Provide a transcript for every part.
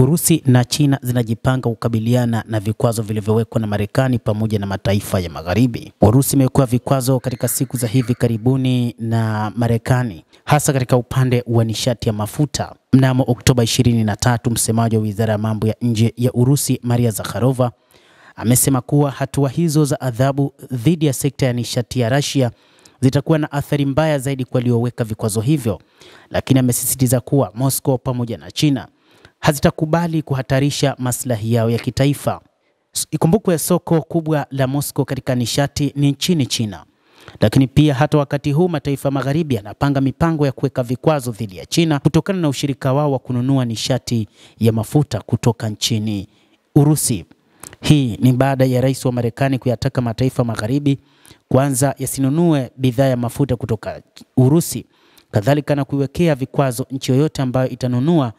Urusi na China zinajipanga kukabiliana na vikwazo vilivyowekwa na Marekani pamoja na mataifa ya Magharibi. Urusi imekuwa vikwazo katika siku za hivi karibuni na Marekani, hasa katika upande wa nishati ya mafuta. Mnamo Oktoba 23, msemaji wa Wizara ya Mambo ya Nje ya Urusi, Maria Zakharova, amesema kuwa hatua hizo za adhabu dhidi ya sekta ya nishati ya Russia zitakuwa na athari mbaya zaidi kwa walioweka vikwazo hivyo, lakini amesisitiza kuwa Moscow pamoja na China hazitakubali kuhatarisha maslahi yao ya kitaifa. Ikumbukwe soko kubwa la Moscow katika nishati ni nchini China. Lakini pia hata wakati huu mataifa magharibi yanapanga mipango ya kuweka vikwazo dhidi ya China kutokana na ushirika wao wa kununua nishati ya mafuta kutoka nchini Urusi. Hii ni baada ya rais wa Marekani kuyataka mataifa magharibi kwanza yasinunue bidhaa ya mafuta kutoka Urusi, kadhalika na kuiwekea vikwazo nchi yoyote ambayo itanunua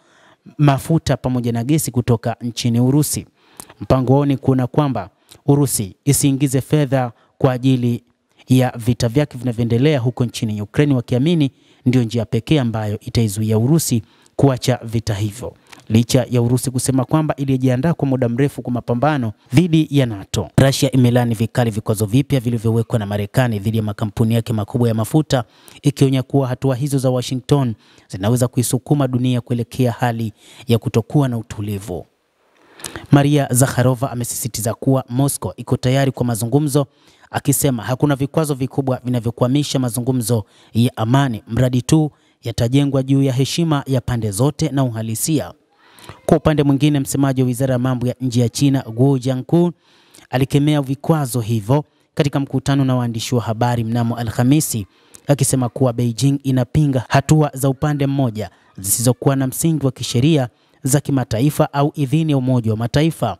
mafuta pamoja na gesi kutoka nchini Urusi. Mpango wao ni kuona kwamba Urusi isiingize fedha kwa ajili ya vita vyake vinavyoendelea huko nchini Ukraine, wakiamini ndio njia pekee ambayo itaizuia Urusi kuacha vita hivyo. Licha ya Urusi kusema kwamba ilijiandaa kwa muda mrefu kwa mapambano dhidi ya NATO, Russia imelani vikali vikwazo vipya vilivyowekwa na Marekani dhidi ya makampuni yake makubwa ya mafuta, ikionya kuwa hatua hizo za Washington zinaweza kuisukuma dunia kuelekea hali ya kutokuwa na utulivu. Maria Zakharova amesisitiza kuwa Moscow iko tayari kwa mazungumzo, akisema hakuna vikwazo vikubwa vinavyokwamisha mazungumzo ya amani mradi tu yatajengwa juu ya heshima ya pande zote na uhalisia. Kwa upande mwingine, msemaji wa Wizara ya Mambo ya Nje ya China, Guo Jiankun, alikemea vikwazo hivyo katika mkutano na waandishi wa habari mnamo Alhamisi, akisema kuwa Beijing inapinga hatua za upande mmoja zisizokuwa na msingi wa kisheria za kimataifa au idhini ya Umoja wa Mataifa.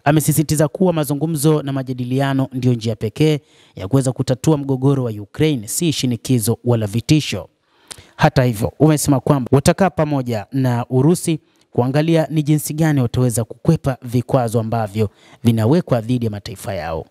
Amesisitiza kuwa mazungumzo na majadiliano ndio njia pekee ya kuweza kutatua mgogoro wa Ukraine, si shinikizo wala vitisho. Hata hivyo, umesema kwamba watakaa pamoja na Urusi kuangalia ni jinsi gani wataweza kukwepa vikwazo ambavyo vinawekwa dhidi ya mataifa yao.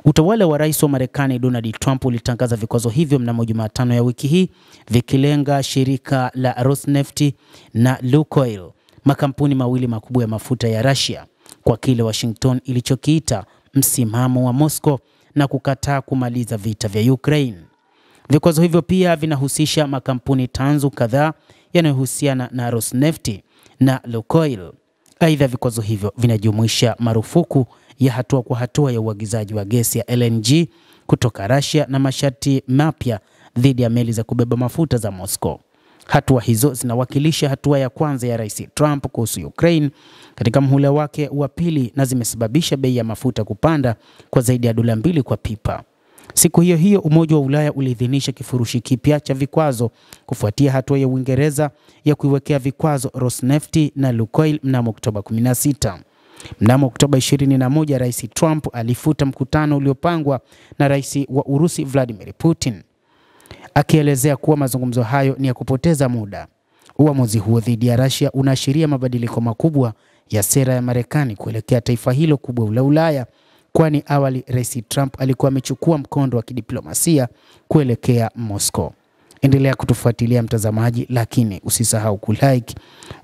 Utawala wa Rais wa Marekani Donald Trump ulitangaza vikwazo hivyo mnamo Jumatano ya wiki hii, vikilenga shirika la Rosneft na Lukoil, makampuni mawili makubwa ya mafuta ya Russia, kwa kile Washington ilichokiita msimamo wa Moscow na kukataa kumaliza vita vya Ukraine. Vikwazo hivyo pia vinahusisha makampuni tanzu kadhaa yanayohusiana na Rosneft na Lukoil. Aidha, vikwazo hivyo vinajumuisha marufuku ya hatua kwa hatua ya uagizaji wa gesi ya LNG kutoka Russia na masharti mapya dhidi ya meli za kubeba mafuta za Moscow. Hatua hizo zinawakilisha hatua ya kwanza ya Rais Trump kuhusu Ukraine katika mhula wake wa pili na zimesababisha bei ya mafuta kupanda kwa zaidi ya $2 kwa pipa. Siku hiyo hiyo, Umoja wa Ulaya uliidhinisha kifurushi kipya cha vikwazo kufuatia hatua ya Uingereza ya kuiwekea vikwazo Rosneft na Lukoil mnamo Oktoba 16. Mnamo Oktoba 21, Rais Trump alifuta mkutano uliopangwa na Rais wa Urusi Vladimir Putin, akielezea kuwa mazungumzo hayo ni ya kupoteza muda. Uamuzi huo dhidi ya Russia unaashiria mabadiliko makubwa ya sera ya Marekani kuelekea taifa hilo kubwa la Ulaya, kwani awali Rais Trump alikuwa amechukua mkondo wa kidiplomasia kuelekea Moscow. Endelea kutufuatilia mtazamaji, lakini usisahau kulike,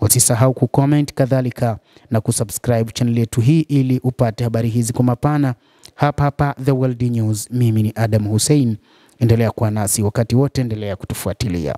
usisahau kucomment, kadhalika na kusubscribe channel yetu hii ili upate habari hizi kwa mapana hapa The World News. Mimi ni Adam Hussein. Endelea kuwa nasi wakati wote, endelea kutufuatilia.